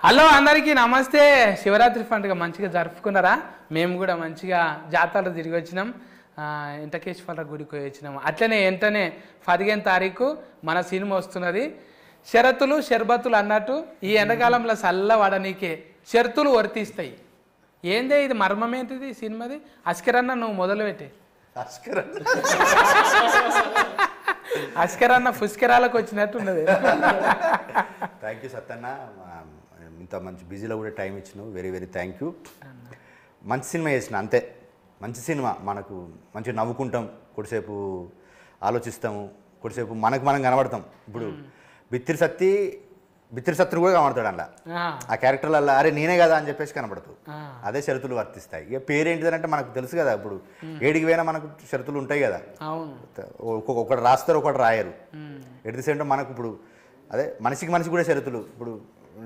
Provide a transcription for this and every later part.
Hello అందరికీ నమస్తే. శివరాత్రి పండుగ మంచిగా జరుపుకున్నారా? మేము కూడా మంచిగా జాతరలు తిరిగి వచ్చినాం. వెంకటేశ్వర గుడికి వచ్చినాం. అట్లనే వెంటనే 15వ తారీఖు మన సినిమా వస్తున్నది. షరతులు షర్బతులు అన్నట్టు ఈ ఎండాకాలంలో చల్లవాడనీకే షరతులు వర్తిస్తాయి. ఏందే ఇది మర్మం ఏంటిది సినిమాది? అస్కరన్న నువ్వు మొదలుపెట్టే. అస్కరన్న పుష్కరాలకు వచ్చినట్టు ఉన్నది. థ్యాంక్ యూ సత్తన్న, ఇంత మంచి బిజీలో కూడా టైం ఇచ్చినావు. Very very thank you. మంచి సినిమా చేసిన అంతే. మంచి సినిమా, మనకు మంచిగా నవ్వుకుంటాం, కొద్దిసేపు ఆలోచిస్తాము, కొద్దిసేపు మనకు మనం కనబడతాం. ఇప్పుడు బిత్తిరి సత్తును కూడా కనబడతాడు అలా, ఆ క్యారెక్టర్లలో అరే నేనే కదా అని చెప్పేసి కనబడతావు. అదే షరతులు వర్తిస్తాయి. ఇక పేరేంటిదంటే మనకు తెలుసు కదా, ఇప్పుడు ఏడికి పోయినా మనకు షరతులు ఉంటాయి కదా. ఒకటి రాస్తారు, ఒకటి రాయరు. ఎట్ ది సేమ్ టైం మనకు ఇప్పుడు అదే మనిషికి కూడా షరతులు. ఇప్పుడు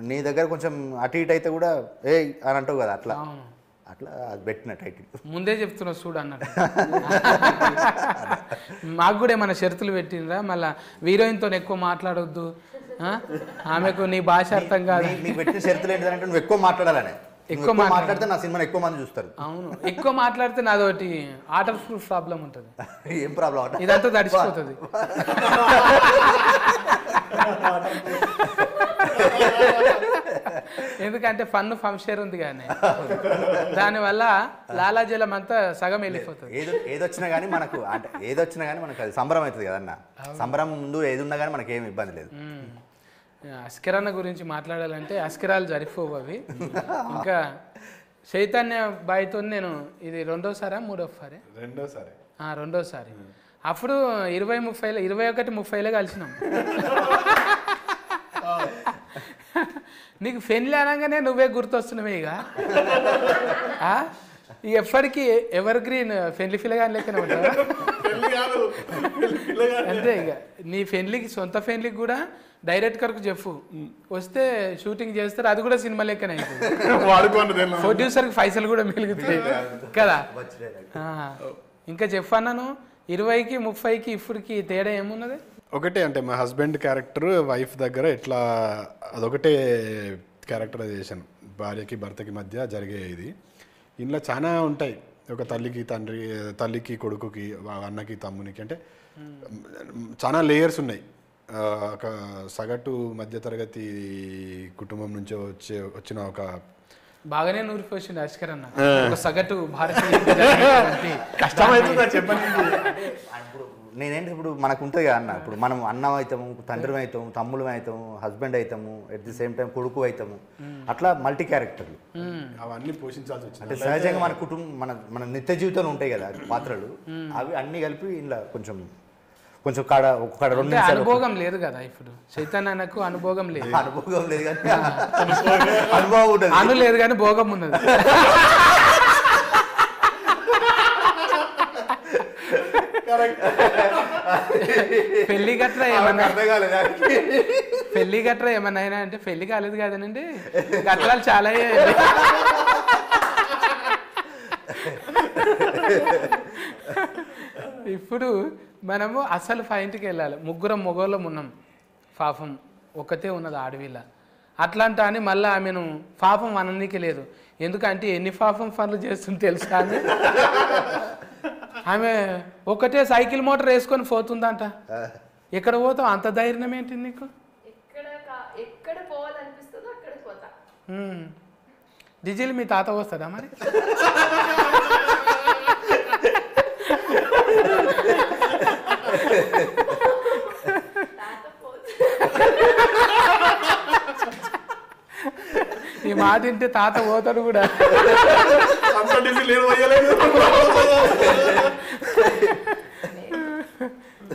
నీ దగ్గర కొంచెం అటు ఇటు అయితే కూడా ఏ అని అంటావు కదా, అట్లా అట్లా అది పెట్టిన టైటిల్ ముందే చెప్తున్నావు చూడు అన్నట్టు. మాకు కూడా ఏమైనా షరతులు పెట్టినరా? మళ్ళీ హీరోయిన్తో ఎక్కువ మాట్లాడొద్దు, ఆమెకు నీ భాష అర్థం కాదు. నీకు పెట్టిన షరతులు ఏంటంటే నువ్వు ఎక్కువ మాట్లాడాలని. ఎక్కువ మాట్లాడితే నా సినిమాని ఎక్కువ మంది చూస్తారు. అవును, ఎక్కువ మాట్లాడితే నాదోటి ఆటర్ ప్రూఫ్ ప్రాబ్లం ఉంటుంది. ఏం ప్రాబ్లం? ఇదంతా తడిచిపోతుంది. ఎందుకంటే ఫన్ను ఫంక్షర్ ఉంది కానీ దానివల్ల లాలాజలం అంతా సగం వెళ్ళిపోతుంది. ఏదొచ్చినా కానీ మనకు అంటే ఏదొచ్చినా కానీ మనకు అది సంబరం అవుతుంది కదన్న. సంబరం ముందు ఏది ఉన్నా కానీ మనకి ఏమి ఇబ్బంది లేదు. అస్కిరన్న గురించి మాట్లాడాలంటే అస్కిరాలు జరిపోవు అవి. ఇంకా చైతన్య బాయ్తో నేను ఇది రెండోసారి అప్పుడు 21-30లో కలిసినాం. నీకు పెళ్ళి అనగానే నువ్వే గుర్తొస్తున్నావే. ఇక ఎప్పటికీ ఎవర్ గ్రీన్ పెళ్లి పిల్లగాని లెక్కనే ఉంటావా? అంతే. ఇక నీ పెళ్లికి సొంత పెళ్లికి కూడా డైరెక్టర్కు చెప్పు, వస్తే షూటింగ్ చేస్తారు, అది కూడా సినిమా లెక్కనే అవుతుంది. ప్రొడ్యూసర్కి పైసలు కూడా మిగులుతాయి కదా. ఇంకా చెప్పన్నాను 20కి 30కి ఇప్పటికి తేడా ఏమున్నది? ఒకటే అంటే మా హస్బెండ్ క్యారెక్టర్ వైఫ్ దగ్గర ఎట్లా అదొకటే క్యారెక్టరైజేషన్. భార్యకి భర్తకి మధ్య జరిగే ఇది. ఇందులో చాలా ఉంటాయి. ఒక తల్లికి కొడుకుకి, అన్నకి తమ్మునికి, అంటే చాలా లేయర్స్ ఉన్నాయి. ఒక సగటు మధ్యతరగతి కుటుంబం నుంచి వచ్చిన ఒక బాగానే నూరిపోయింది అస్కరన్న. ఒక సగటు భారతీయ కష్టమవుతుందా చెప్పండి. నేనేంటి ఇప్పుడు మనకు ఉంటుంది కదా అన్న, ఇప్పుడు మనం అన్నం అవుతాము, తండ్రి అవుతాము, తమ్ముళ్ళు అవుతాము, హస్బెండ్ అవుతాము, ఎట్ ది సేమ్ టైం కొడుకు అవుతాము. అట్లా మల్టీ క్యారెక్టర్లు అవన్నీ పోషించాల్సి వచ్చింది. అంటే సహజంగా మన కుటుంబం మన నిత్య జీవితంలో ఉంటాయి కదా పాత్రలు, అవి అన్నీ కలిపి ఇలా కొంచెం ఒక 2 నిమిషాలు. అనుభవం లేదు కదా ఇప్పుడు చైతన్యకు, అనుభవం లేదు. అనుభవం లేదు కానీ అనుభవం ఉంటుంది. అను లేదు కానీ భోగం ఉన్నది. పెళ్లి గట్రా ఏమన్నా అయినా అంటే పెళ్లి కాలేదు కదనండి, గట్రాలు చాలా అయ్యాయి. ఇప్పుడు మనము అసలు పాయింట్కి వెళ్ళాలి. ముగ్గురం మొగోళ్ళం ఉన్నాం, పాపం ఒక్కతే ఉన్నది ఆడవిల్ల. అట్లాంటా అని మళ్ళీ ఆమెను పాపం అననీకి లేదు. ఎందుకంటే ఎన్ని పాపం పనులు చేస్తుంది తెలుసా అని. ఆమె ఒకటే సైకిల్ మోటార్ వేసుకొని పోతుందంట. ఎక్కడ పోతావు? అంత ధైర్యం ఏంటి నీకు? డీజిల్ మీ తాత వస్తుందా మరి? ఈ మాట వింటే తాత పోతాడు కూడా.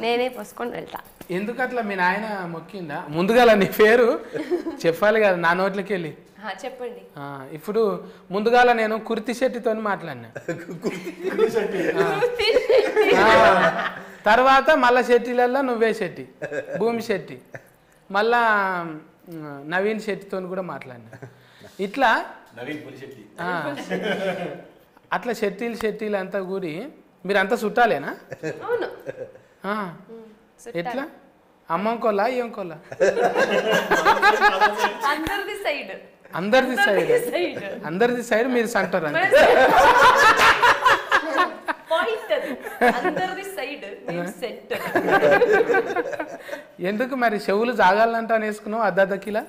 నేనే పోసుకొని వెళ్తా. ఎందుకట్లా మీ నాయన మొక్కిందా? ముందుగా నీ పేరు చెప్పాలి కదా నా నోట్లకి వెళ్ళి. చెప్పండి. ఇప్పుడు ముందుగా నేను కుర్తి శెట్టితో మాట్లాడినా, తర్వాత మళ్ళా శెట్టిలల్లో నువ్వే శెట్టి, భూమి శెట్టి, మళ్ళా నవీన్ శెట్టితో కూడా మాట్లాడినా. ఇట్లా అట్లా శెట్టీలు అంతా కూడి మీరంతా చుట్టాలేనా? ఎట్లా? అమ్మంకోలా ఏంకోలా? అందరిది సైడ్. అందరిది సైడ్ సైడ్ అందరిది సైడ్ మీరు సెంటర్ అంతే పాయింట్ అది అందరిది సైడ్ నేను సెంటర్ ఎందుకు మరి చెవులు జాగాలంటే అని వేసుకున్నావు అద్దకిలా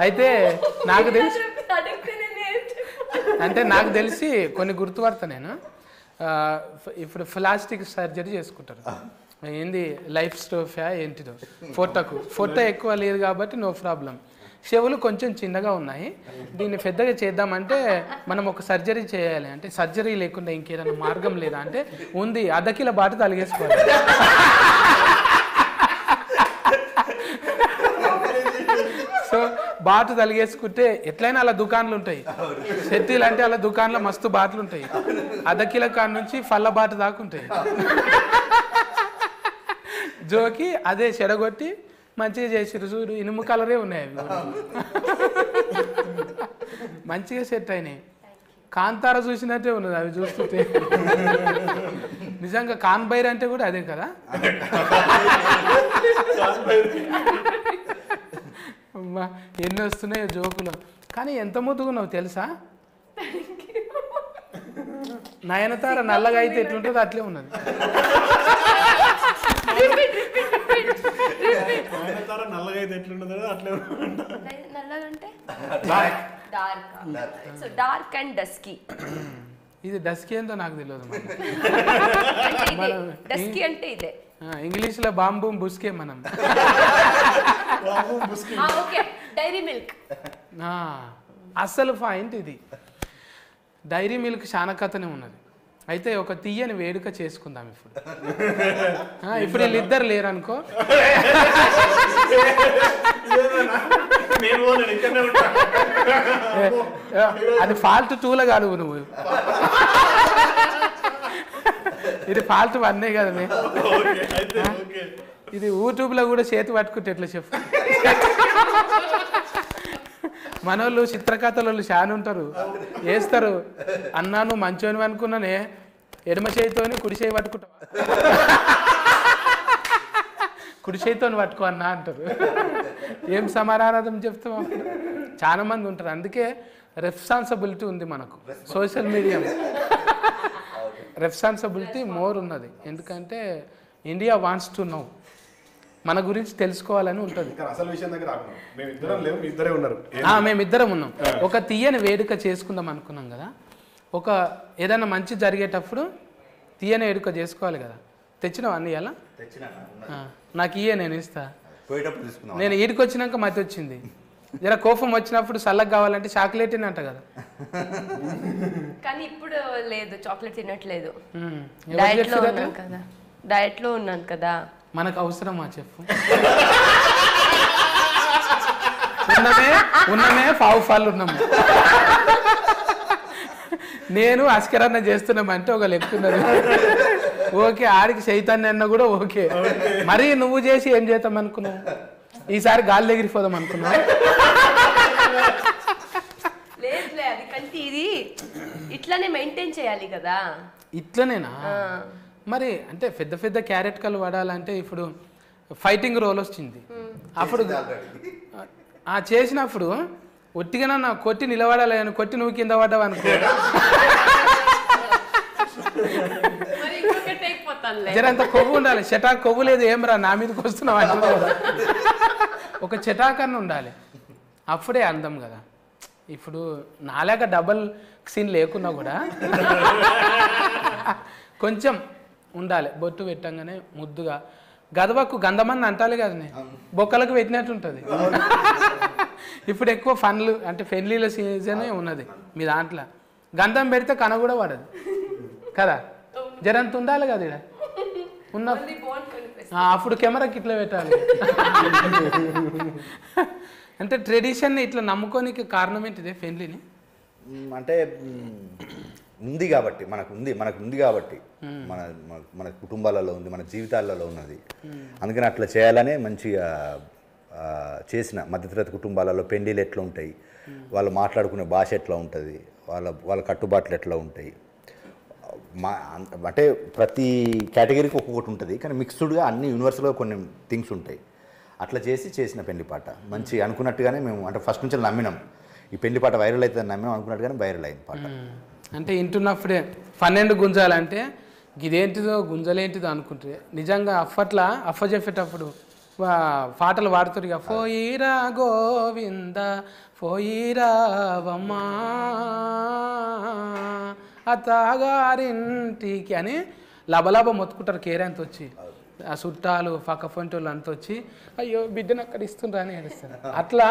అయితే నాకు తెలిసి అంటే నాకు తెలిసి కొన్ని గుర్తుపడతా నేను ఇప్పుడు ప్లాస్టిక్ సర్జరీ చేసుకుంటారు ఏంది లైఫ్ స్టోఫ్యా ఏంటిదో ఫోటో ఎక్కువ లేదు కాబట్టి నో ప్రాబ్లం చెవులు కొంచెం చిన్నగా ఉన్నాయి దీన్ని పెద్దగా చేద్దామంటే మనం ఒక సర్జరీ చేయాలి అంటే సర్జరీ లేకుండా ఇంకేదైనా మార్గం లేదా అంటే ఉంది అద్దకిల బాట తలిగేసుకోవాలి సో బాటు తలిగేసుకుంటే ఎట్లయినా అలా దుకాన్లు ఉంటాయి సెట్టీలు అంటే అలా దుకాన్లో మస్తు బాటలు ఉంటాయి అద్దకిల కాడ నుంచి ఫల్ల బాట దాకా ఉంటాయి జోకి అదే చెడగొట్టి మంచిగా చేసిరు చూడు ఇనుము కలరే ఉన్నాయి అవి కూడా మంచిగా సెట్ అయినాయి కాంతార చూసినట్టే ఉన్నది అవి చూస్తుంటే నిజంగా కాన్బైర్ అంటే కూడా అదే కదా అమ్మా ఎన్ని వస్తున్నాయో జోకులు కానీ ఎంత ముద్దుగున్నావు తెలుసా నయనతార నల్లగా అయితే ఎట్లుంటుందో అట్లే ఉన్నది నల్లగా అయితే ఎట్లుంటుందో అట్లే నల్లదంటే dark so dark and dusky ఇది డస్కీ ఏందో నాకు తెలియదు డస్కీ అంటే ఇదే ఇంగ్లీష్లో బాంబూ బుస్కే మనం ఓకే డైరీ మిల్క్ అసలు పాయింట్ ఇది డైరీ మిల్క్ చాలా కథనే ఉన్నది అయితే ఒక తీయని వేడుక చేసుకుందాం ఇప్పుడు వీళ్ళిద్దరు లేరనుకో అది ఫాల్ట్ 2లో కాదు నువ్వు ఇది ఫాల్ట్ 1 కదా ఇది యూట్యూబ్లో కూడా చేతి పట్టుకుంటే ఎట్లా చెప్పు మనోళ్ళు చిత్రకథలు చాలా ఉంటారు వేస్తారు అన్నా నువ్వు మంచోని అనుకున్నానే ఎడమ చేయితోని కుడి చేయి పట్టుకుంటావా కుడి చేయితోని పట్టుకో అన్నా అంటారు ఏం సమానార్థం చెప్తాం చాలా మంది ఉంటారు అందుకే రెస్పాన్సిబిలిటీ ఉంది మనకు సోషల్ మీడియా రెస్పాన్సిబిలిటీ మోర్ ఉన్నది ఎందుకంటే ఇండియా వాంట్స్ టు నో మన గురించి తెలుసుకోవాలని ఉంటుంది అసలు విషయం దగ్గర మేమిద్దరే ఉన్నారు మేమిద్దరం ఉన్నాం ఒక తీయని వేడుక చేసుకుందాం అనుకున్నాం కదా ఒక ఏదైనా మంచి జరిగేటప్పుడు తీయని వేడుక చేసుకోవాలి కదా తెచ్చినావు అన్ని ఎలా నాకు నేను ఇస్తా నేను ఈడికి వచ్చినాక మతి వచ్చింది జర కోపం వచ్చినప్పుడు చల్లగా కావాలంటే చాక్లెట్ అంట కదా కానీ ఇప్పుడు లేదు చాక్లెట్ తినట్లేదు కదా డయట్ లో ఉన్నాను కదా మనకు అవసరమా చెప్పు ఉన్నమే పాలు ఉన్నాము నేను అస్కరన్న చేస్తున్నామంటే ఒక లెక్క ఉన్నది ఓకే ఆడికి చైతన్య అన్న కూడా ఓకే మరి నువ్వు చేసి ఏం చేద్దాం అనుకున్నావు ఈసారి గాలి ఎగిరిపోదాం అనుకున్నావు ఇది ఇట్లానే మెయింటైన్ చేయాలి కదా ఇట్లనేనా మరి అంటే పెద్ద పెద్ద క్యారెక్టర్లు వాడాలంటే ఇప్పుడు ఫైటింగ్ రోల్ వచ్చింది అప్పుడు చేసినప్పుడు ఒట్టిగా నా కొట్టి నిలబడాలి అని కొట్టి నువ్వు కింద పడ్డావు అనుకో జరంత కొవ్వు ఉండాలి చటాక్ కొవ్వు లేదు ఏం రా నా మీదకి వస్తున్నావు అంటే ఒక చటాకన్న ఉండాలి అప్పుడే అందం కదా ఇప్పుడు నాలాగా డబల్ సీన్ లేకున్నా కూడా కొంచెం ఉండాలి బొట్టు పెట్టంగానే ముద్దుగా గదవకు గంధమని అంటాలి కదా బొక్కలకు పెట్టినట్టు ఉంటుంది ఇప్పుడు ఎక్కువ ఫన్లు అంటే పెళ్ళిళ్ళ సీజనే ఉన్నది మీ దాంట్లో గంధం పెడితే కన కూడా పడదు కదా జరంత ఉండాలి కదా ఇక్కడ ఉన్న అప్పుడు కెమెరాకి ఇట్లా పెట్టాలి అంటే ట్రెడిషన్ని ఇట్లా నమ్ముకోనికి కారణం ఏంటిదే పెళ్ళిని అంటే ఉంది కాబట్టి మనకు ఉంది కాబట్టి మన కుటుంబాలలో ఉంది మన జీవితాలలో ఉన్నది అందుకని అట్లా చేయాలనే మంచిగా చేసిన మధ్యతరగతి కుటుంబాలలో పెళ్ళిళ్ళు ఎట్లా ఉంటాయి వాళ్ళు మాట్లాడుకునే భాష ఎట్లా ఉంటుంది వాళ్ళ కట్టుబాట్లు ఎట్లా ఉంటాయి అంటే ప్రతి కేటగిరీకి ఒక్కొక్కటి ఉంటుంది కానీ మిక్స్డ్గా అన్ని యూనివర్సల్గా కొన్ని థింగ్స్ ఉంటాయి అట్లా చేసిన పెళ్లి పాట మంచి అనుకున్నట్టుగానే మేము అంటే ఫస్ట్ నుంచి నమ్మినాం ఈ పెళ్లి పాట వైరల్ అవుతుందని నమ్మినాం అనుకున్నట్టుగానే వైరల్ అయింది పాట. అంటే ఇంటున్నప్పుడే 12 గుంజాలంటే ఇదేంటిదో గుంజలేంటిదో అనుకుంటే నిజంగా అప్పట్లో అఫ్ఫ చెప్పేటప్పుడు పాటలు పాడుతారు ఇక పోయిరా గోవింద పోయిరావమ్మా అత్తగారింటికి అని లబలబ మొత్తుకుంటారు కేరంత వచ్చి ఆ చుట్టాలు పక్క పొంటోళ్ళు అంత వచ్చి అయ్యో బిడ్డను అక్కడ ఇస్తుండ్రా అని ఏడుస్తారు. అట్లా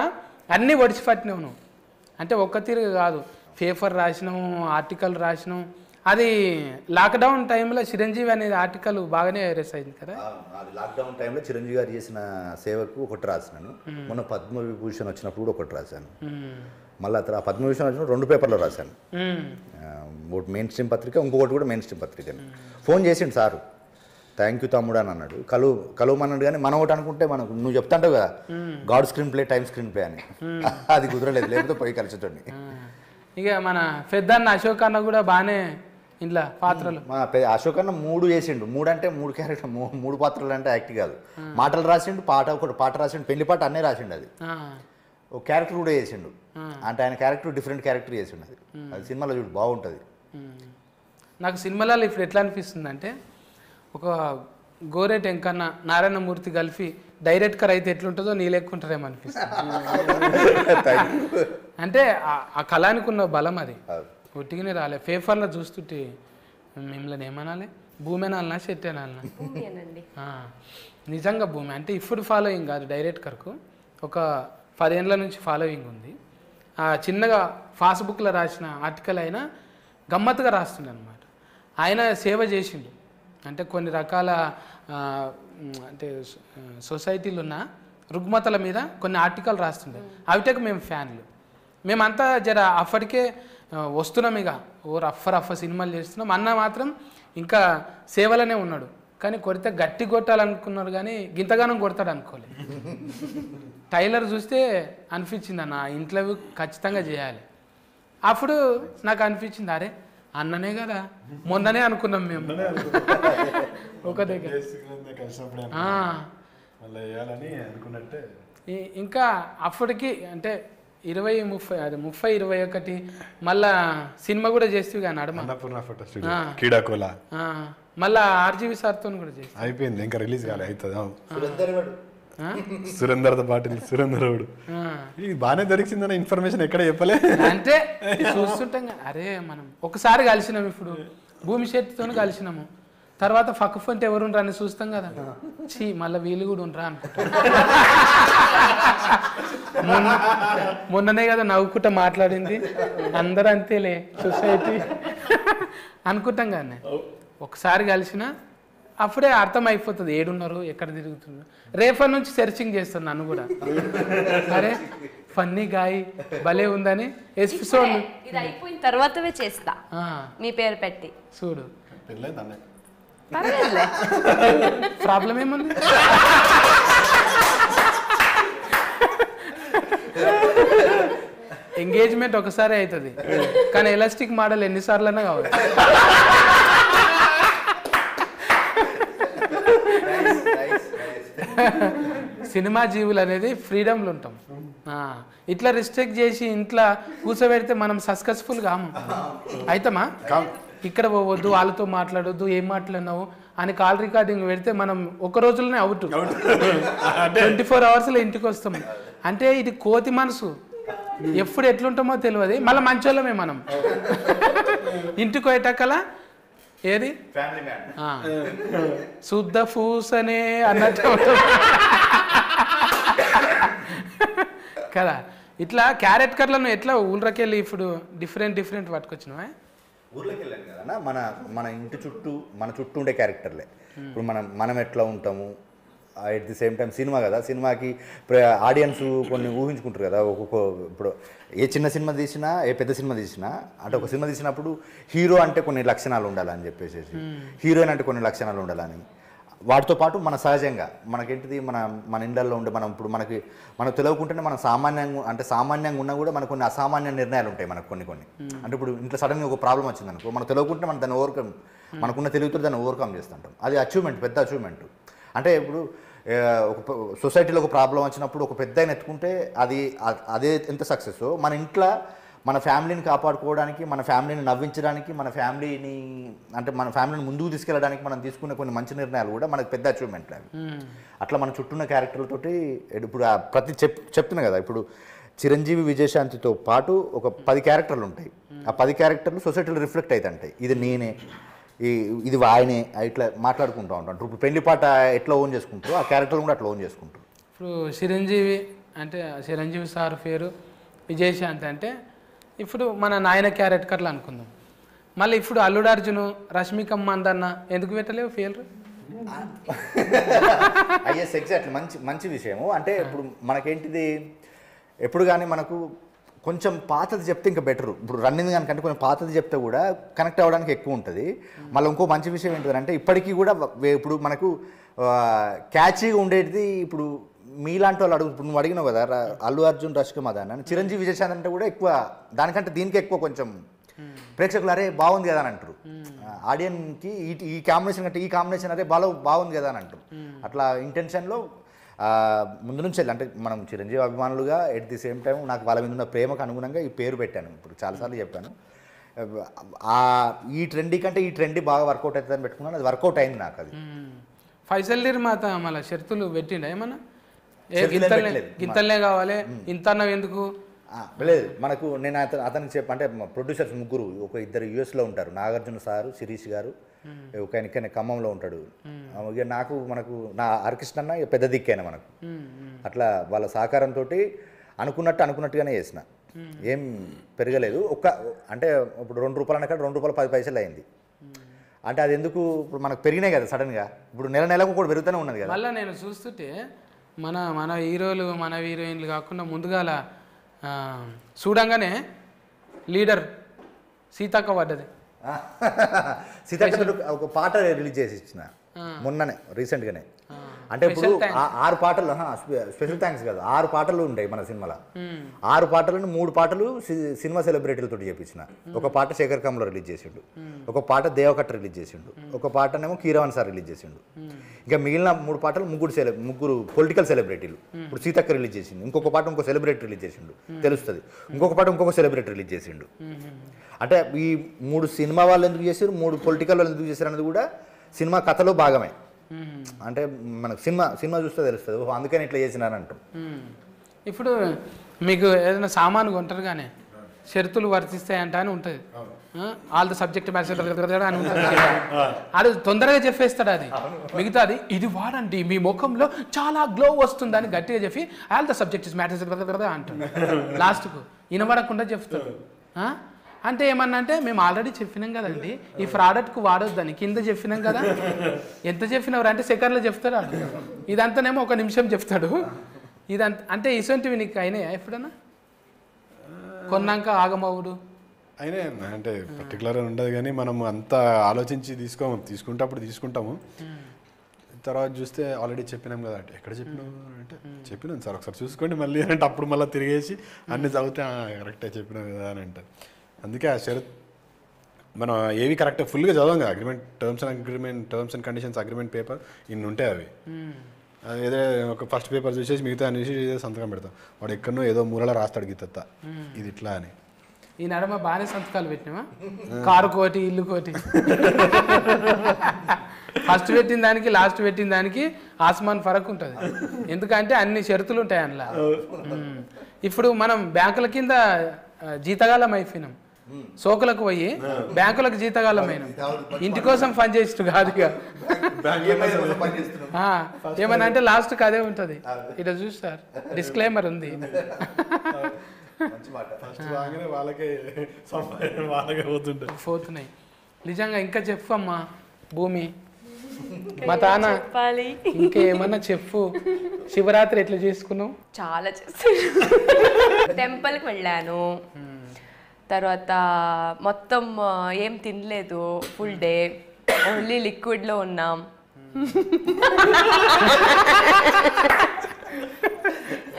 అన్నీ ఒడిచి పట్టినావు నువ్వు. అంటే ఒక్క తీరుగా కాదు, పేపర్ రాసినాం, ఆర్టికల్ రాసినాం. అది లాక్డౌన్ టైంలో చిరంజీవి అనేది ఆర్టికల్ బాగానే వైరస్ అయింది కదా. అది లాక్డౌన్ టైంలో చిరంజీవి గారు చేసిన సేవకు ఒకటి రాసినాను. మొన్న పద్మవిభూషణ్ వచ్చినప్పుడు కూడా ఒకటి రాశాను. మళ్ళీ ఆ పద్మవిభూషణ్ వచ్చిన 2 పేపర్లో రాశాను. ఒకటి మెయిన్ స్ట్రీమ్ పత్రిక, ఇంకొకటి కూడా మెయిన్ స్ట్రీమ్ పత్రిక. ఫోన్ చేసిండు సారు, థ్యాంక్ యూ తమ్ముడు అని అన్నాడు. కలువమన్నాడు. కానీ మనం ఒకటి అనుకుంటే మనకు నువ్వు చెప్తాంటావు కదా God screen play time screen play అని, అది కుదరలేదు, లేకపోతే పోయి కలిసేటోడిని. ఇక మన పెద్దన్న అశోక్ అన్న కూడా బాగానే ఇంట్లో పాత్రలు మా అశోక్ అన్న 3 చేసిండు. 3 అంటే 3 క్యారెక్టర్, 3 పాత్రలు అంటే యాక్ట్ కాదు. మాటలు రాసిండు, ఒకటి పాట రాసిండు, పెళ్లి పాట అన్నీ రాసిండు. అది ఒక క్యారెక్టర్ కూడా చేసిండు. అంటే ఆయన క్యారెక్టర్ డిఫరెంట్ క్యారెక్టర్ చేసిండు. అది సినిమాలో చూడు బాగుంటుంది. నాకు సినిమాలలో ఇప్పుడు ఎట్లా అనిపిస్తుంది అంటే ఒక గోరెట్ ఎంకన్న నారాయణమూర్తి కలిపి డైరెక్టర్ అయితే ఎట్లుంటుందో నీ లెక్కుంటారేమో అనిపిస్తుంది. అంటే ఆ కళానికి ఉన్న బలం అది ఒట్టిగానే రాలే. పేపర్లో చూస్తుంటే మిమ్మల్ని ఏమనాలి, భూమి అనాలనా చెట్టు అనాలనా? నిజంగా భూమి అంటే ఇప్పుడు ఫాలోయింగ్ కాదు, డైరెక్టర్కు ఒక 10 ఏళ్ళ నుంచి ఫాలోయింగ్ ఉంది. చిన్నగా ఫాస్బుక్లో రాసిన ఆర్టికల్ అయినా గమ్మత్తుగా రాస్తుండే అనమాట. ఆయన సేవ చేసిండు. అంటే కొన్ని రకాల అంటే సొసైటీలు ఉన్న రుగ్మతల మీద కొన్ని ఆర్టికల్ రాస్తుండే. అవిటకు మేము ఫ్యాన్లు. మేమంతా జర అప్పటికే వస్తున్నాం, ఇక రఫ్ సినిమాలు చేస్తున్నాం. అన్న మాత్రం ఇంకా సేవలనే ఉన్నాడు. కానీ కొడితే గట్టి కొట్టాలనుకున్నారు, కానీ గింతగానం కొడతాడు అనుకోలేదు. టైలర్ చూస్తే అనిపించింది అన్న ఇంటర్వ్యూ ఖచ్చితంగా చేయాలి. అప్పుడు నాకు అనిపించింది అరే అన్ననే కదా, మొన్ననే అనుకున్నాం మేము ఒక దగ్గర. ఇంకా అప్పటికి అంటే 20-30 అది 30-21 మళ్ళా సినిమా కూడా చేస్తే కానీ అడమ మళ్ళా ఆర్జీవి సార్తో కూడా చేసి అయిపోయింది, ఇంకా రిలీజ్ కాలే. అవుతుంది సురేందర్ పాటిల్, సురేందరుడు ఇది బాగానే దొరికిందన్న ఇన్ఫర్మేషన్ ఎక్కడ చెప్పలే. అంటే చూస్తుంటాం అరే మనం ఒకసారి కలిసినాము, ఇప్పుడు భూమి శెట్టితో కలిసినాము, తర్వాత పక్క ఫంట్ ఎవరుండ్రా అని చూస్తాం కదా, చీ మళ్ళీ వీళ్ళు కూడా ఉండరా అనుకుంటా. మొన్ననే కదా నవ్వుకుంటా మాట్లాడింది, అందరూ అంతేలే సొసైటీ అనుకుంటాం కానీ ఒకసారి కలిసిన అప్పుడే అర్థమైపోతుంది ఏడున్నారు, ఎక్కడ తిరుగుతున్నారు. రేపటి నుంచి సెర్చింగ్ చేస్తాను నన్ను కూడా, అరే ఫన్నీ గాయ్ భలే ఉందని. ఎపిసోడ్ ఇది అయిపోయిన తర్వాతవే చేస్తా మీ పేరు పెట్టి చూడు. పర్వాలేదులే, ప్రాబ్లం ఏముంది. ఎంగేజ్మెంట్ ఒకసారి అవుతుంది, కానీ ఎలాస్టిక్ మోడల్ ఎన్నిసార్లైనా కావాలి. సినిమా జీవులు అనేది ఫ్రీడమ్లు ఉంటాం. ఇట్లా రిస్ట్రిక్ట్ చేసి ఇంట్లో కూర్చోబెడితే మనం సక్సెస్ఫుల్ కాము. అవుతామా? ఇక్కడ పోవద్దు, వాళ్ళతో మాట్లాడొద్దు, ఏం మాట్లాడినావు అని కాల్ రికార్డింగ్ పెడితే మనం ఒక రోజులోనే అవుట్. 24 అవర్స్లో ఇంటికి వస్తాం. అంటే ఇది కోతి మనసు, ఎప్పుడు ఎట్లుంటామో తెలియదు. మళ్ళీ మంచోళ్ళమే మనం. ఇంటికి పోయేటక్కల ఏది శుద్ధ పూసనే అన్నట్టు కదా. ఇట్లా క్యారెక్టర్లను ఎట్లా ఊళ్ళకెళ్ళి ఇప్పుడు డిఫరెంట్ పట్టుకొచ్చినావా? ఊర్లోకి వెళ్ళాను కదా మన ఇంటి చుట్టూ మన చుట్టూ ఉండే క్యారెక్టర్లే. ఇప్పుడు మనం ఎట్లా ఉంటాము, at the same time cinema కదా, సినిమాకి ఆడియన్స్ కొన్ని ఊహించుకుంటారు కదా. ఇప్పుడు ఏ చిన్న సినిమా తీసినా ఏ పెద్ద సినిమా తీసినా అంటే ఒక సినిమా తీసినప్పుడు హీరో అంటే కొన్ని లక్షణాలు ఉండాలని చెప్పేసి, హీరోయిన్ అంటే కొన్ని లక్షణాలు ఉండాలని, వాటితో పాటు మన సహజంగా మనకేంటిది మన ఇండ్లలో ఉండే మనం ఇప్పుడు మనకు తెలియకుంటేనే మనం సామాన్యంగా ఉన్నా కూడా మనకు కొన్ని అసామాన్య నిర్ణయాలు ఉంటాయి మనకు కొన్ని. అంటే ఇప్పుడు ఇంట్లో సడన్గా ఒక ప్రాబ్లం వచ్చింది అనుకో, మనకు తెలియకుంటే మనం దాన్ని మనకున్న తెలివితో దాన్ని ఓవర్కమ్ చేస్తుంటాం. అది అచీవ్మెంట్, పెద్ద అచీవ్మెంట్. అంటే ఇప్పుడు ఒక సొసైటీలో ఒక ప్రాబ్లం వచ్చినప్పుడు ఒక పెద్ద ఆయన ఎత్తుకుంటే అదే ఎంత సక్సెస్ మన ఇంట్లో మన ఫ్యామిలీని కాపాడుకోవడానికి, మన ఫ్యామిలీని నవ్వించడానికి, మన ఫ్యామిలీని ముందుకు తీసుకెళ్ళడానికి మనం తీసుకునే కొన్ని మంచి నిర్ణయాలు కూడా మనకు పెద్ద అచీవ్మెంట్లు అవి. అట్లా మన చుట్టూన్న క్యారెక్టర్లతోటి ఇప్పుడు ప్రతి చెప్తున్నా కదా, ఇప్పుడు చిరంజీవి విజయశాంతితో పాటు ఒక 10 క్యారెక్టర్లు ఉంటాయి. ఆ 10 క్యారెక్టర్లు సొసైటీలో రిఫ్లెక్ట్ అవుతుంటాయి. ఇది నేనే, ఇది ఆయనే, ఇట్లా మాట్లాడుకుంటూ ఉంటాం. ఇప్పుడు పెళ్లి పాట ఎట్లా ఓన్ చేసుకుంటారో ఆ క్యారెక్టర్లు కూడా అట్లా ఓన్ చేసుకుంటారు. ఇప్పుడు చిరంజీవి అంటే చిరంజీవి సార్ పేరు విజయశాంతి అంటే ఇప్పుడు మన నాయన క్యారెక్టర్లు అనుకుందాం. మళ్ళీ ఇప్పుడు అల్లుడు అర్జును, రష్మిక మందన్న ఎందుకు పెట్టలేవు పేర్లు? అయ్యే ఎగ్జాక్ట్లీ మంచి విషయము. అంటే ఇప్పుడు మనకేంటిది, ఎప్పుడు కానీ మనకు కొంచెం పాతది చెప్తే ఇంకా బెటరు. ఇప్పుడు రన్నింగ్ కనుకంటే కొంచెం పాతది చెప్తే కూడా కనెక్ట్ అవ్వడానికి ఎక్కువ ఉంటుంది. మళ్ళీ ఇంకో మంచి విషయం ఏంటంటే ఇప్పటికీ కూడా ఇప్పుడు మనకు క్యాచీగా ఉండేది. ఇప్పుడు మీలాంటి వాళ్ళు ఇప్పుడు నువ్వు అడిగినావు కదా, అల్లు అర్జున్, రష్మిక మందన్న, చిరంజీవి విజయశాంతి అంటే కూడా ఎక్కువ దానికంటే దీనికి ఎక్కువ కొంచెం ప్రేక్షకులు అరే బాగుంది కదా అని అంటారు. ఆడియన్కి ఈ కాంబినేషన్ కంటే ఈ కాంబినేషన్ అరే బాగుంది కదా అని అంటారు. అట్లా ఇంటెన్షన్లో ముందు నుంచి అంటే మనం చిరంజీవి అభిమానులుగా ఎట్ ది సేమ్ టైం నాకు వాళ్ళ మీద ఉన్న ప్రేమకు అనుగుణంగా ఈ పేరు పెట్టాను. ఇప్పుడు చాలాసార్లు చెప్పాను. ఈ ట్రెండీ కంటే ఈ ట్రెండీ బాగా వర్కౌట్ అవుతుందని పెట్టుకున్నాను. అది వర్కౌట్ అయింది నాకు. అది ఫైసల్ నిర్మాత మళ్ళీ షరతులు పెట్టిండ ఏమన్నా? గింతలనే కావాలి, ఇంత అన్నవి ఎందుకు లేదు. మనకు నేను అతనికి అంటే ప్రొడ్యూసర్స్ ముగ్గురు, ఒక 2 యూఎస్లో ఉంటారు, నాగార్జున సారు, శిరీష్ గారు, ఒక ఆయన ఖమ్మంలో ఉంటాడు. మనకు నా హరికృష్ణ అన్న పెద్ద దిక్కైనా మనకు. అట్లా వాళ్ళ సహకారంతో అనుకున్నట్టుగానే చేసిన, ఏం పెరగలేదు. అంటే ఇప్పుడు ₹2 అన్నక్కడ ₹2.10 అయింది. అంటే అది ఎందుకు, ఇప్పుడు మనకు పెరిగినాయి కదా సడన్గా. ఇప్పుడు నెలకు కూడా పెరుగుతూనే ఉన్నది కదా. మళ్ళీ నేను చూస్తుంటే మన హీరోలు, మన హీరోయిన్లు కాకుండా ముందుగాల చూడంగానే లీడర్ సీతక్క పడ్డది. సీతక్క ఒక పాట రిలీజ్ చేసి ఇచ్చిన మొన్ననే, రీసెంట్గానే. అంటే ఇప్పుడు 6 పాటలు, స్పెషల్ థ్యాంక్స్ కాదు, 6 పాటలు ఉంటాయి మన సినిమాలో. 6 పాటలను 3 పాటలు సినిమా సెలబ్రిటీలతో చేపించిన. ఒక పాట శేఖర్ కమ్లో రిలీజ్ చేసిండు, ఒక పాట దేవకట్ట రిలీజ్ చేసిండు, ఒక పాటనేమో కీరవాణి సార్ రిలీజ్ చేసిండు. ఇంకా మిగిలిన 3 పాటలు ముగ్గురు పొలిటికల్ సెలబ్రిటీలు. ఇప్పుడు సీతక్క రిలీజ్ చేసిండు, ఇంకొక పాట ఇంకో సెలబ్రిటీ రిలీజ్ చేసిండు, తెలుస్తుంది. ఇంకొక పాట ఇంకొక సెలబ్రిటీ రిలీజ్ చేసిండు. అంటే ఈ 3 సినిమా వాళ్ళు ఎందుకు చేశారు, 3 పొలిటికల్ వాళ్ళు ఎందుకు చేశారు అనేది కూడా సినిమా కథలో భాగమే. అంటే మనకు సినిమా చూస్తే తెలుస్తుంది, అందుకని ఇట్లా చేసినారంటాం. ఇప్పుడు మీకు ఏదైనా సామాను కొంటారు కానీ షరతులు వర్తిస్తాయంట అని ఉంటుంది. ఆల్ ద సబ్జెక్ట్ మ్యాటర్ అని ఉంటుంది. అది తొందరగా చెప్పేస్తాడు. అది మిగతాది ఇది వాడండి మీ ముఖంలో చాలా గ్లో వస్తుందని గట్టిగా చెప్పి ఆల్ ద సబ్జెక్ట్ మ్యాటర్ అంటాడు. లాస్ట్కు వినబడకుండా చెప్తాడు. అంటే ఏమన్నా అంటే మేము ఆల్రెడీ చెప్పినాం కదండి ఈ ప్రోడక్ట్కు వాడొద్దని, కింద చెప్పినాం కదా. ఎంత చెప్పినవారు అంటే సెకండ్లో చెప్తాడు. ఇదంతానేమో 1 నిమిషం చెప్తాడు. ఇదంతా అంటే ఇసొంటివి నీకు అయినాయా ఎప్పుడన్నా? కొన్నాక ఆగమవుడు అయినా అంటే పర్టికులర్గా ఉండదు, కానీ మనం అంతా ఆలోచించి తీసుకుంటప్పుడు తీసుకుంటాము. తర్వాత చూస్తే ఆల్రెడీ చెప్పినాం కదా అంటే ఎక్కడ చెప్పినాం అంటే చెప్పినాం సార్ ఒకసారి చూసుకోండి మళ్ళీ అంటే అప్పుడు మళ్ళీ తిరిగేసి అన్ని చదివితే కరెక్టే చెప్పినాం కదా అని అంటారు. అందుకే ఆ షరత్ మనం ఏవి కరెక్ట్ ఫుల్గా చదవం కదా. Terms and conditions agreement paper ఇన్ని ఉంటాయి. అవి ఏదో ఒక ఫస్ట్ పేపర్ చూసేసి మిగతా అన్ని సంతకం పెడతాం. వాడు ఎక్కడనో ఏదో మూలలో రాస్తాడు గీత ఇది ఇట్లా అని. ఈ నడమ బాగానే సంతకాలు పెట్టినావా? కారు కోటి, ఇల్లు కోటి. ఫస్ట్ పెట్టిన దానికి లాస్ట్ పెట్టిన దానికి ఆస్మాన్ ఫరక్ ఉంటుంది. ఎందుకంటే అన్ని షరతులు ఉంటాయి అందులో. ఇప్పుడు మనం బ్యాంకుల కింద జీతగాలం అయిపోయినాం, సోకులకు పోయి బ్యాంకులకు జీతగాలం అయినాం. ఇంటి కోసం పని చేస్తూ కాదు. ఏమన్నా అంటే లాస్ట్కి అదే ఉంటుంది. ఇట్లా చూస్తారు డిస్క్లైమర్ ఉంది. పోతున్నాయి నిజంగా. ఇంకా చెప్పు అమ్మా భూమి, మా తాన ఇంకేమన్నా చెప్పు. శివరాత్రి ఎట్లా చేసుకున్నావు? చాలా చేస్తాను. టెంపుల్కి వెళ్ళాను, తర్వాత మొత్తం ఏం తినలేదు, ఫుల్ డే ఓన్లీ లిక్విడ్లో ఉన్నాం.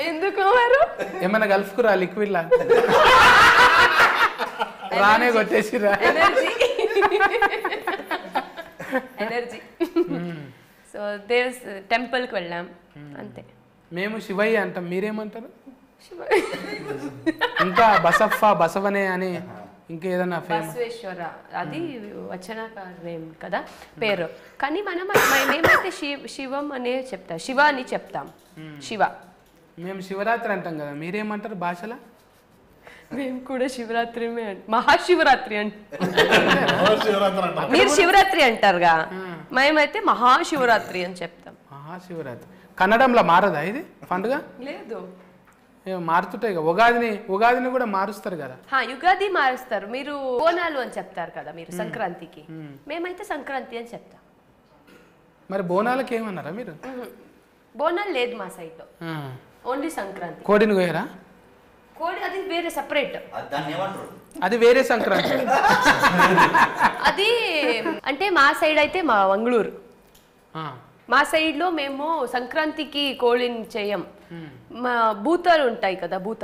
ఎందుకు వారు ఏమన్నా కలుపుకురా లిక్విడ్ లా? రానే కొట్టేసిరా ఎనర్జీ. సో టెంపుల్కి వెళ్ళాం. అంతే. మేము శివయ్య అంటాం, మీరేమంటారు? శివ ఇంకా బసవనే అని ఇంకా ఏదన్నా ఫేమస్? బసవేశ్వర అది వచనకార నేమ్ కదా పేరు. కానీ మేమైతే శివం అనే చెప్తాం, శివ అని చెప్తాం. శివ. మేము శివరాత్రి అంటాం కదా, మీరేమంటారు భాషలో? మేము కూడా శివరాత్రి మహాశివరాత్రి మీరు శివరాత్రి అంటారుగా, మేమైతే మహాశివరాత్రి అని చెప్తాం. మహాశివరాత్రి కన్నడంలో మారదా ఇది పండుగ? లేదు, మారుతుంటాయి కదా. ఉగాదిని కూడా మారుస్తారు కదా. యుగాది మారుస్తారు. మీరు బోనాలు అని చెప్తారు కదా మీరు సంక్రాంతికి, మేమైతే సంక్రాంతి అని చెప్తాం. మరి బోనాలకి ఏమన్నారా మీరు? బోనాలు లేదు మా సైడ్, ఓన్లీ సంక్రాంతి. కోడిని కోయరా? కోడి అది వేరే సపరేట్, అది వేరే సంక్రాంతి. అది అంటే మా సైడ్ అయితే మా మంగళూరు, మా సైడ్లో మేము సంక్రాంతికి కోడిని చేయం. మా భూతాలు ఉంటాయి కదా, భూత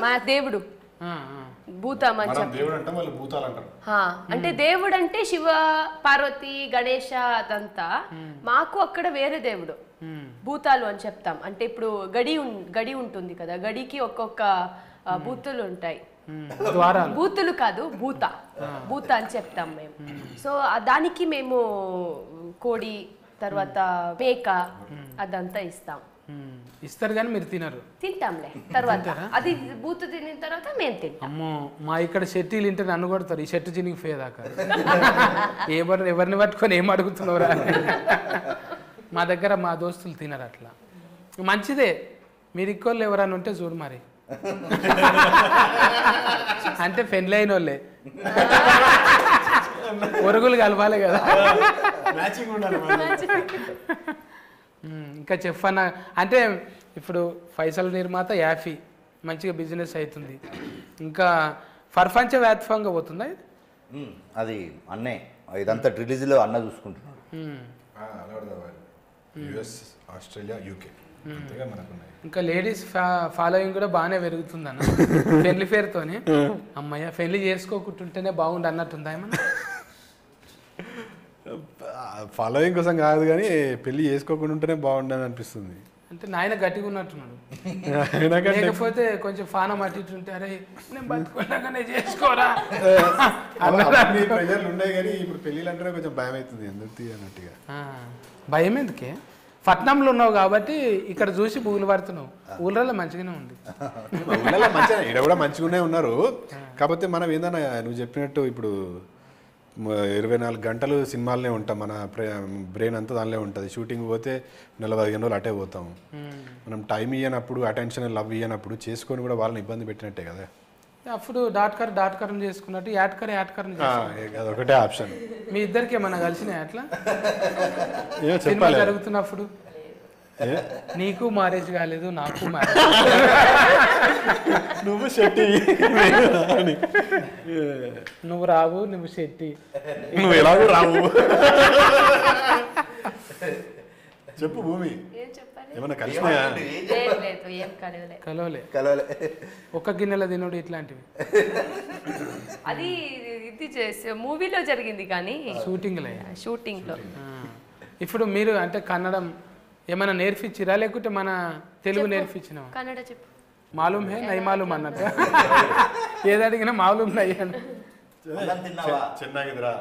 మా దేవుడు భూతం అని అంటే దేవుడు అంటే శివ పార్వతి గణేష అదంతా. మాకు అక్కడ వేరే దేవుడు భూతాలు అని చెప్తాం. అంటే ఇప్పుడు గడి ఉంటుంది కదా, గడికి ఒక్కొక్క భూతులు ఉంటాయి. భూతులు కాదు, భూత అని చెప్తాం మేము. సో దానికి మేము కోడి తర్వాత మేక అదంతా ఇస్తారు కానీ మీరు తినరు? తింటాంలే తర్వాత, అది బూతు తినిన తర్వాత మేము తింటాం. అమ్మో, మా ఇక్కడ షెట్టీలు ఇంటే నన్ను కొడతారు, ఈ షెట్టు చినికి పోయేదాకా. ఎవరిని పట్టుకొని ఏం అడుగుతున్నావురా? మా దగ్గర మా దోస్తులు తినరు అట్లా. మంచిదే, మీరు ఇంకోళ్ళు ఎవరైనా ఉంటే చూడు మరి. అంటే పెళ్ళి అయిన వాళ్ళే ఒరుగులు కలవాలి కదా. ఇంకా చెప్పన్న అంటే ఇప్పుడు ఫైసల్ నిర్మాత యాఫీ మంచిగా బిజినెస్ అవుతుంది, ఇంకా ప్రపంచ వ్యాప్తంగా పోతుందా ఇది? అది అన్నే ఇదంతా రిలీజ్లో అన్న చూసుకుంటున్నాడు. ఆస్ట్రేలియా, యూకే ఇంకా లేడీస్ ఫాలోయింగ్ కూడా బాగానే పెరుగుతుంది అన్న పెళ్లి పేరుతోనే. అమ్మయ్య పెళ్లి చేసుకోకుంటుంటేనే బాగుండు అన్నట్టుందా ఏమన్నా? ఫాలోయింగ్ కోసం కాదు కానీ పెళ్లి చేసుకోకుండా ఉంటేనే బాగుండని అనిపిస్తుంది. అంటే నాయన గట్టిగా ఉన్నట్టున్నాడు, లేకపోతే కొంచెం ఫానం అట్టింటుంటే అరే నేను బతుకున్నాగానే చేసుకోరా ప్రజలు ఉన్నాయి. కానీ ఇప్పుడు పెళ్ళిళ్ళు అంటేనే కొంచెం భయం అవుతుంది ఎందుకు అన్నట్టుగా. భయం ఎందుకే? పట్నంలో ఉన్నావు కాబట్టి ఇక్కడ చూసి పూలు పడుతున్నావు, ఊళ్ళలో మంచిగానే ఉంది. ఊళ్ళలో మంచిగా ఇక్కడ కూడా మంచిగానే ఉన్నారు. కాకపోతే మనం ఏందన్నా నువ్వు చెప్పినట్టు ఇప్పుడు 24 గంటలు సినిమాలనే ఉంటాం, మన బ్రెయిన్ అంతా దానిలో ఉంటుంది. షూటింగ్ పోతే 40-15 రోజులు అటే పోతాం. మనం టైం ఇవ్వనప్పుడు, అటెన్షన్ లవ్ ఇవ్వనప్పుడు చేసుకొని కూడా వాళ్ళని ఇబ్బంది పెట్టినట్టే కదా. అప్పుడు డాట్కరం చేసుకున్నట్టు యాట్కరం అదొకటే ఆప్షన్. మీ ఇద్దరికి ఏమన్నా కలిసినాయి అట్లా సినిమా జరుగుతున్నప్పుడు? నీకు మ్యారేజ్ కాలేదు, నాకు మ్యారేజ్. నువ్వు శెట్టి, నువ్వు రావు, నువ్వు శెట్టి, నువ్వు ఎలాగో రావు. చెప్పు భూమి, ఏమన్నా కలిసినాయా? కలవలే. ఒక్క గిన్నెల తినడు ఇట్లాంటివి. అది ఇది మూవీలో జరిగింది కానీ షూటింగ్ లో. ఇప్పుడు మీరు అంటే కన్నడం ఏమైనా నేర్పించిరా లేకుంటే మన తెలుగు నేర్పించినా? కన్నడ చెప్పు. మాలూమ్ హే నై మాలూమ్ అన్నట్టు ఏది అడిగినా మాలూమ్ నై అని. ಚೆನ್ನಾಗಿದ್ರಾ,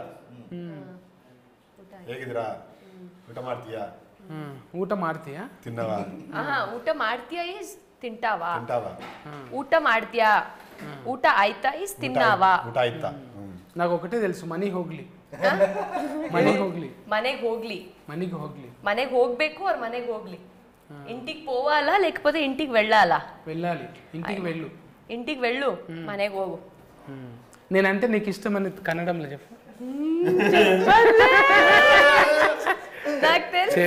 ಹೇಗಿದ್ರಾ, ಊಟ ಮಾಡ್ತೀಯಾ, ಊಟ ಮಾಡ್ತೀಯಾ, ತಿನ್ನವಾ, ಊಟ ಮಾಡ್ತೀಯಾ ಇಸ್ ತಿಂಟಾವಾ, ಊಟ ಮಾಡ್ತೀಯಾ, ಊಟ ಆಯ್ತಾ ಇಸ್ ತಿನ್ನಾವಾ. ಊಟ ಆಯ್ತಾ? నాకు ఒకటే తెలుసు, మనీ ಹೋಗ್ಲಿ. ಮನೆಗೆ ಹೋಗ್ಬೇಕು ಅವ್ರ ಮನೆಗೆ ಹೋಗ್ಲಿ. ఇంటికి పోవాలా లేకపోతే ఇంటికి వెళ్ళాలా? వెళ్ళాలి. ఇంటికి వెళ్ళు, మನೆಗೆ ಹೋಗು. నేనంటే నీకు ఇష్టం అని కన్నడంలో చెప్పు. నాకు తెలుసు.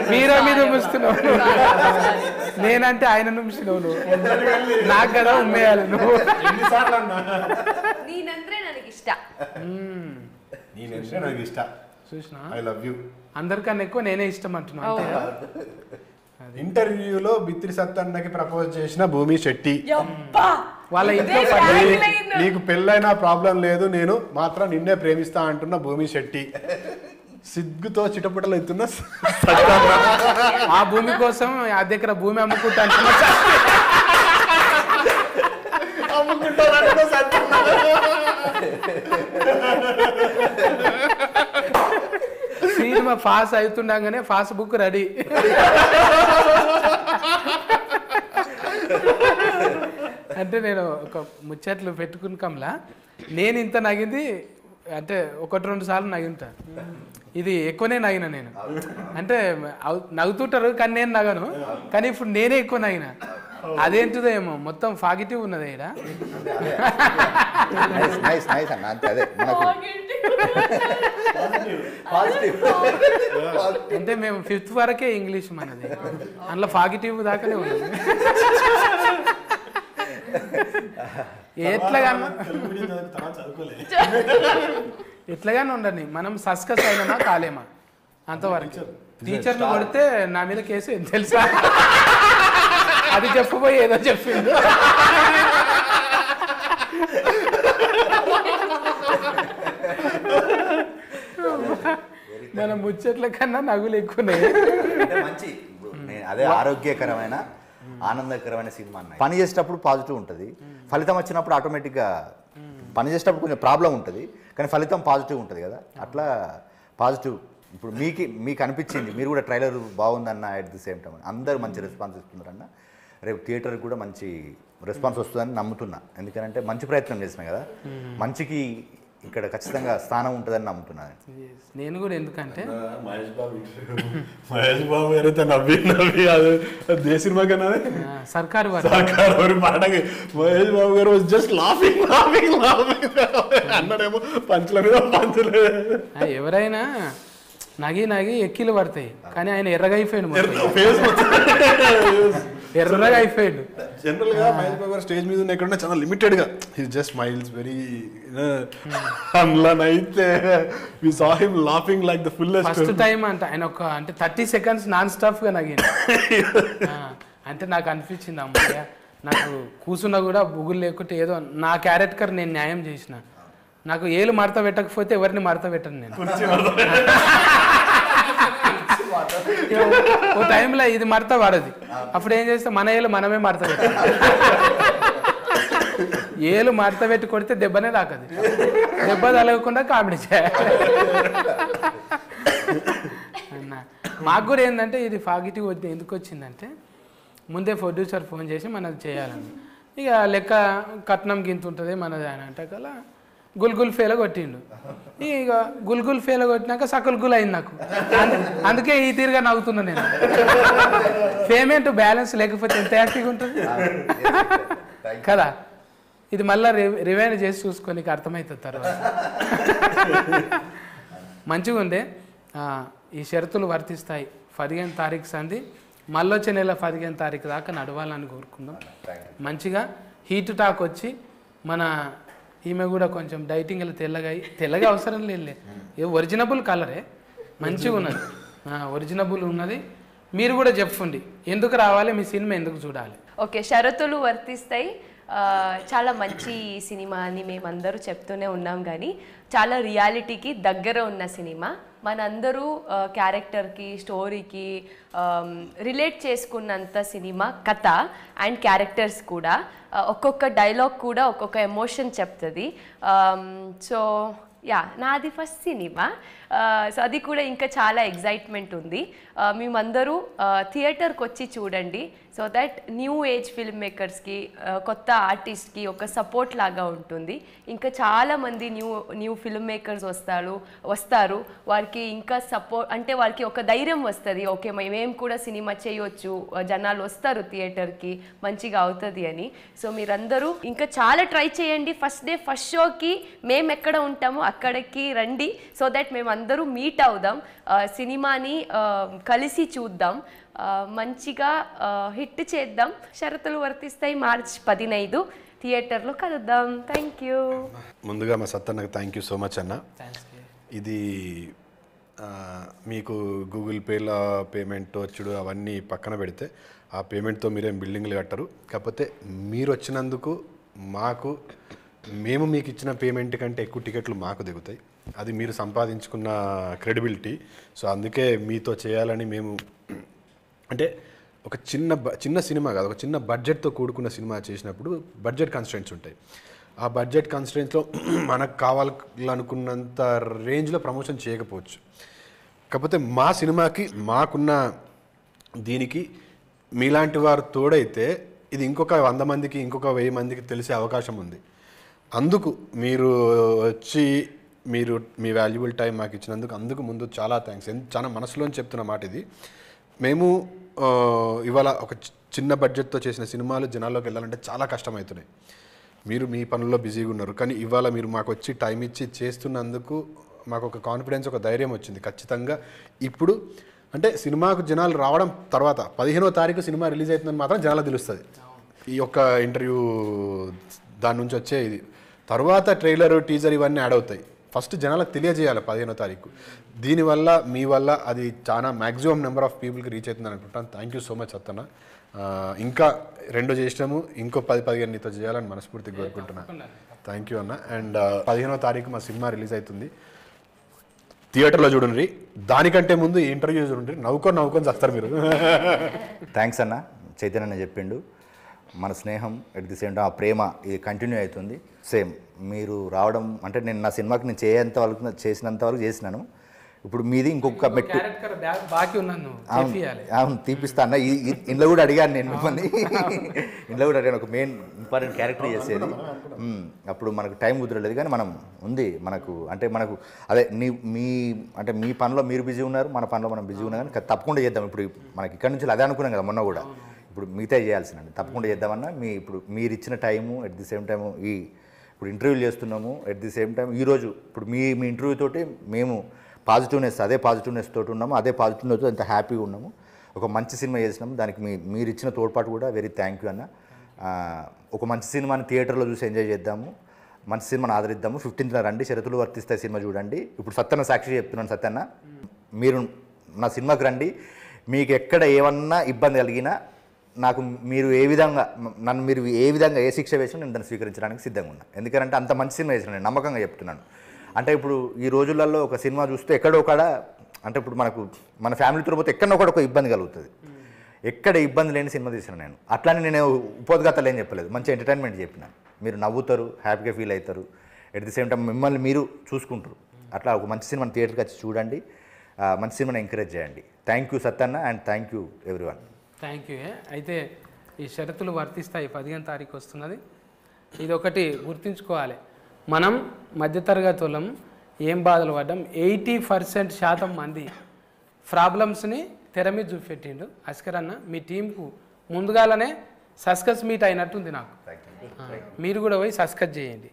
మీరా మీద ముస్తున్నావు, నేనంటే ఆయన నుంచినావు నువ్వు, నాకు కదా ఉమ్మేయాలి నువ్వు. నేనంటే ನನಗೆ ఇష్ట. చూసినా, ఐ లవ్ యూ. అందరికన్నా ఎక్కువ నేనే ఇష్టం అంటున్నాను. ఇంటర్వ్యూలో బిత్రి సత్తన్నకి ప్రపోజ్ చేసిన భూమి శెట్టి. వాళ్ళ ఇంట్లో పని. నీకు పెళ్ళైనా ప్రాబ్లం లేదు, నేను మాత్రం నిన్నే ప్రేమిస్తా అంటున్న భూమి శెట్టి, సిగ్గుతో చిటపుటలు ఎత్తున్న ఆ భూమి కోసం అద్దె ఎకరా భూమి అమ్ముకుంటా అంటున్నా. సినిమా పాస్ అవుతుండగానే పాస్ బుక్ రెడీ. అంటే నేను ఒక ముచ్చట్లు పెట్టుకున్నాంలా, నేను ఇంత నగింది అంటే 1-2 సార్లు నగింటా. ఇది ఎక్కువనే నగిన నేను. అంటే నవ్వుతుంటారు కానీ నేను నగను, కానీ ఇప్పుడు నేనే ఎక్కువ నగిన. అదేంటిదో ఏమో మొత్తం పాజిటివ్ ఉన్నది ఇక్కడ. అంటే మేము 5th వరకే ఇంగ్లీష్ మనది, అందులో పాజిటివ్ దాకానే ఉన్నది. ఎట్లాగానే ఉండండి, మనం సస్కస్ అయినా కాలేమా అంతవరకు. టీచర్ని కొడితే నా మీద కేసు తెలుసా, అది చెప్పబోయి ఏదో చెప్పిండు. మన ముచ్చట్ల కన్నా నవ్వులు ఎక్కువనే. మంచి అదే ఆరోగ్యకరమైన ఆనందకరమైన సినిమా అన్న. పని చేసేటప్పుడు పాజిటివ్ ఉంటుంది, ఫలితం వచ్చినప్పుడు ఆటోమేటిక్గా పని చేసేటప్పుడు కొంచెం ప్రాబ్లం ఉంటుంది, కానీ ఫలితం పాజిటివ్ ఉంటుంది కదా, అట్లా పాజిటివ్. ఇప్పుడు మీకు అనిపించింది, మీరు కూడా ట్రైలర్ బాగుందన్న, అట్ ది సేమ్ టైం అందరూ మంచి రెస్పాన్స్ ఇస్తున్నారన్న. రేపు థియేటర్కి కూడా మంచి రెస్పాన్స్ వస్తుందని నమ్ముతున్నా, ఎందుకంటే మంచి ప్రయత్నం చేసిన కదా, మంచికి ఇక్కడ ఖచ్చితంగా స్థానం ఉంటుందని నమ్ముతున్నాను నేను కూడా. ఎందుకంటే మహేష్ బాబు గారైతే నవ్వి అది దే సినిమా కన్నా సర్కారు పాటకి మహేష్ బాబు గారు జస్ట్ లాఫింగ్ లాఫింగ్ లాఫింగ్ అన్నాడేమో, పంచుల మీద పంచులు. ఎవరైనా నగి నగి ఎక్కిలు పడతాయి, కానీ ఆయన ఎర్రగా అయిపోయాడు, ఎర్రగా అయిపోయాడు. జనరల్ గా మహేష్ బాబు గారు స్టేజ్ మీద ఉన్న ఎక్కడున్నా చాలా లిమిటెడ్ గా, హి జస్ట్ స్మైల్స్ వెరీ. అయితే we saw him laughing like the fullest. First time అంటే ఆయన ఒక అంటే 30 seconds నాన్ స్టాప్ గా నగింది. అంటే నాకు అనిపించింది, అమ్మయ్య నాకు కూర్చున్నా కూడా బుగులు లేకుంటే ఏదో నా క్యారెక్టర్ నేను న్యాయం చేసిన. నాకు ఏలు మడత పెట్టకపోతే ఎవరిని మడత పెట్టను నేను. ఓ టైంలో ఇది మడత పడది, అప్పుడు ఏం చేస్తే మన ఏలు మనమే మడత పెట్టాలి. ఏలు మడత పెట్టి కొడితే దెబ్బనే తాకది, దెబ్బ తలగకుండా కామెడీ చేయాలి అన్న. మాకు కూడా ఏంటంటే ఇది పాజిటివ్ ఎందుకు వచ్చిందంటే, ముందే ప్రొడ్యూసర్ ఫోన్ చేసి మనది చేయాలని, ఇక లెక్క కట్నం గింత ఉంటుంది మనది అని అంటే కలా గుల్గుల్ ఫేల కొట్టిండు. ఇక గుల్గుల్ ఫేల కొట్టినాక సకుల్గుల్ అయింది నాకు. అందుకే ఈ తీరుగా నవ్వుతున్నా నేను. పేమెంట్ బ్యాలెన్స్ లేకపోతే ఎంత హ్యాపీగా ఉంటుంది కదా. ఇది మళ్ళీ రివైండ్ చేసి చూసుకొని నీకు అర్థమవుతుంది తర్వాత. మంచిగా ఉండే. ఈ షరతులు వర్తిస్తాయి. 15 తారీఖు సంది, మళ్ళీ వచ్చే నెల 15 తారీఖు దాకా నడవాలని కోరుకుందాం. మంచిగా హీట్ టాక్ వచ్చి మన ఈమె కూడా కొంచెం డైటింగ్లో తెల్లగా అవసరం లేదు, ఒరిజినబుల్ కలరే మంచిగా ఉన్నది, ఒరిజినబుల్ ఉన్నది. మీరు కూడా చెప్పండి ఎందుకు రావాలి, మీ సినిమా ఎందుకు చూడాలి. ఓకే, షరతులు వర్తిస్తాయి. చాలా మంచి సినిమా అని మేమందరూ చెప్తూనే ఉన్నాం, కానీ చాలా రియాలిటీకి దగ్గర ఉన్న సినిమా. మనందరూ క్యారెక్టర్కి స్టోరీకి రిలేట్ చేసుకున్నంత సినిమా కథ అండ్ క్యారెక్టర్స్ కూడా. ఒక్కొక్క డైలాగ్ కూడా ఒక్కొక్క ఎమోషన్ చెప్తుంది. సో యా, నాది ఫస్ట్ సినిమా. సో అది కూడా ఇంకా చాలా ఎగ్జైట్మెంట్ ఉంది. మేమందరూ థియేటర్కి వచ్చి చూడండి, so that new age film మేకర్స్కి, కొత్త ఆర్టిస్ట్కి ఒక సపోర్ట్ లాగా ఉంటుంది. ఇంకా చాలామంది న్యూ ఫిల్మ్ మేకర్స్ వస్తారు. వారికి ఇంకా సపోర్ట్ అంటే వారికి ఒక ధైర్యం వస్తుంది, ఓకే మేము కూడా సినిమా చేయొచ్చు, జనాలు వస్తారు థియేటర్కి, మంచిగా అవుతుంది అని. సో మీరందరూ ఇంకా చాలా ట్రై చేయండి. ఫస్ట్ డే ఫస్ట్ షోకి మేము ఎక్కడ ఉంటామో అక్కడికి రండి, సో దట్ మేమందరూ మీట్ అవుదాం, సినిమాని కలిసి చూద్దాం, మంచిగా హిట్ చేద్దాం. షరతులు వర్తిస్తాయి. మార్చ్ 15 థియేటర్లో కలుద్దాం. Thank you. ముందుగా మా సత్తన్నకు థ్యాంక్ యూ సో మచ్ అన్న. ఇది మీకు గూగుల్ పేలో పేమెంట్ వచ్చుడు అవన్నీ పక్కన పెడితే, ఆ పేమెంట్తో మీరేం బిల్డింగ్లు కట్టరు. కాకపోతే మీరు వచ్చినందుకు మేము మీకు ఇచ్చిన పేమెంట్ కంటే ఎక్కువ టికెట్లు మాకు దిగుతాయి. అది మీరు సంపాదించుకున్న క్రెడిబిలిటీ. సో అందుకే మీతో చేయాలని మేము, అంటే ఒక చిన్న సినిమా కాదు, ఒక చిన్న బడ్జెట్తో కూడుకున్న సినిమా చేసినప్పుడు బడ్జెట్ కన్స్ట్రెంట్స్ ఉంటాయి. ఆ బడ్జెట్ కన్స్ట్రెంట్స్లో మనకు కావాలనుకున్నంత రేంజ్లో ప్రమోషన్ చేయకపోవచ్చు. కాకపోతే మా సినిమాకి మాకున్న దీనికి మీలాంటి వారు తోడైతే ఇది ఇంకొక 100 మందికి, ఇంకొక 1000 మందికి తెలిసే అవకాశం ఉంది. అందుకు మీరు వచ్చి మీ వాల్యుబుల్ టైం మాకు ఇచ్చినందుకు అందుకు ముందు చాలా థ్యాంక్స్. చాలా మనసులోని చెప్తున్న మాట ఇది. మేము ఇవాళ ఒక చిన్న బడ్జెట్తో చేసిన సినిమాలు జనాల్లోకి వెళ్ళాలంటే చాలా కష్టమవుతున్నాయి. మీరు మీ పనుల్లో బిజీగా ఉన్నారు, కానీ ఇవాళ మీరు మాకు వచ్చి టైం ఇచ్చి చేస్తున్నందుకు మాకు ఒక కాన్ఫిడెన్స్, ఒక ధైర్యం వచ్చింది. ఖచ్చితంగా ఇప్పుడు అంటే సినిమాకు జనాలు రావడం తర్వాత 15వ తారీఖు సినిమా రిలీజ్ అవుతుందని మాత్రం జనాలు తెలుస్తుంది. ఈ యొక్క ఇంటర్వ్యూ దాని నుంచి వచ్చే ఇది తర్వాత ట్రైలర్, టీజర్ ఇవన్నీ యాడ్ అవుతాయి. ఫస్ట్ జనాలకు తెలియజేయాలి 15వ తారీఖు. దీనివల్ల మీ వల్ల అది చాలా మ్యాక్సిమం నెంబర్ ఆఫ్ పీపుల్కి రీచ్ అవుతుందని అనుకుంటాను. Thank you so much Sattanna. ఇంకా 2 చేసినాము, ఇంకో 10-15 నీతో చేయాలని మనస్ఫూర్తిగా కోరుకుంటున్నాను. థ్యాంక్ యూ అన్న. అండ్ 15వ తారీఖు మా సినిమా రిలీజ్ అవుతుంది. థియేటర్లో చూడండి. దానికంటే ముందు ఈ ఇంటర్వ్యూ చూడండి. నవ్వుకొని చేస్తారు మీరు. థ్యాంక్స్ అన్న. చైతన్య చెప్పిండు, మన స్నేహం ఎట్ ది సేమ్ టైం ఆ ప్రేమ ఇది కంటిన్యూ అవుతుంది. సేమ్ మీరు రావడం అంటే నేను నా సినిమాకి నేను చేసినంత వరకు చేసినాను. ఇప్పుడు మీది ఇంకొక మెట్టు. అవును, తీపిస్తా అన్న. ఇంట్లో కూడా అడిగాను నేను మిమ్మల్ని. ఇంట్లో కూడా అడిగాను, ఒక మెయిన్ ఇంపార్టెంట్ క్యారెక్టర్ చేసేది. అప్పుడు మనకు టైం కుదరలేదు, కానీ మనం ఉంది మనకు. అంటే మనకు అదే మీ పనిలో మీరు బిజీ ఉన్నారు, మన పనిలో మనం బిజీ ఉన్నాం, కానీ తప్పకుండా చేద్దాం. ఇప్పుడు మనకి ఇక్కడ నుంచి అదే అనుకున్నాం కదా మొన్న కూడా. ఇప్పుడు మిగతా చేయాల్సిందండి, తప్పకుండా చేద్దామన్నా. ఇప్పుడు మీరు ఇచ్చిన time at the same time ఇప్పుడు ఇంటర్వ్యూలు చేస్తున్నాము. ఎట్ ది సేమ్ టైం ఈరోజు ఇప్పుడు మీ ఇంటర్వ్యూ తోటి మేము అదే పాజిటివ్నెస్ తోటి ఉన్నాము, అదే పాజిటివ్నెస్ అంత హ్యాపీగా ఉన్నాము. ఒక మంచి సినిమా చేసినాము, దానికి మీరు ఇచ్చిన తోడ్పాటు కూడా వెరీ థ్యాంక్ యూ అన్న. ఒక మంచి సినిమాని థియేటర్లో చూసి ఎంజాయ్ చేద్దాము, మంచి సినిమాని ఆదరిద్దాము. 15th రండి, షరతులు వర్తిస్తాయి సినిమా చూడండి. ఇప్పుడు సత్యన్న సాక్షి చెప్తున్నాను, సత్యన్న మీరు నా సినిమాకి రండి. మీకు ఎక్కడ ఏమన్నా ఇబ్బంది కలిగినా మీరు ఏ విధంగా ఏ శిక్ష వేసినా నేను దాన్ని స్వీకరించడానికి సిద్ధంగా ఉన్నా. ఎందుకంటే అంత మంచి సినిమా వేసిన నేను నమ్మకంగా చెప్తున్నాను. అంటే ఇప్పుడు ఈ రోజులలో ఒక సినిమా చూస్తే ఎక్కడో ఒకడ, అంటే ఇప్పుడు మన ఫ్యామిలీతో పోతే ఎక్కడో ఒక ఇబ్బంది కలుగుతుంది. ఎక్కడ ఇబ్బంది లేని సినిమా తీసిన నేను. అట్లానే నేను ఉపోద్ఘాతాలు ఏం చెప్పలేదు, మంచి ఎంటర్టైన్మెంట్ చెప్పిన. మీరు నవ్వుతారు, హ్యాపీగా ఫీల్ అవుతారు, ఎట్ ది సేమ్ టైం మిమ్మల్ని మీరు చూసుకుంటారు. అట్లా ఒక మంచి సినిమాని థియేటర్కి వచ్చి చూడండి, మంచి సినిమాని ఎంకరేజ్ చేయండి. Thank you Sattanna and thank you everyone. Thank you. అయితే ఈ షరతులు వర్తిస్తాయి, 15వ తారీఖు వస్తున్నది. ఇది ఒకటి గుర్తుంచుకోవాలి. మనం మధ్యతరగతి వాళ్ళం ఏం బాధలు పడ్డాం. 80% మంది ప్రాబ్లమ్స్ని తెర మీద చూపెట్టిండు అస్కర్ అన్న. మీ టీంకు ముందుగానే సస్కస్ మీట్ అయినట్టుంది నాకు. మీరు కూడా పోయి సస్కస్ చేయండి.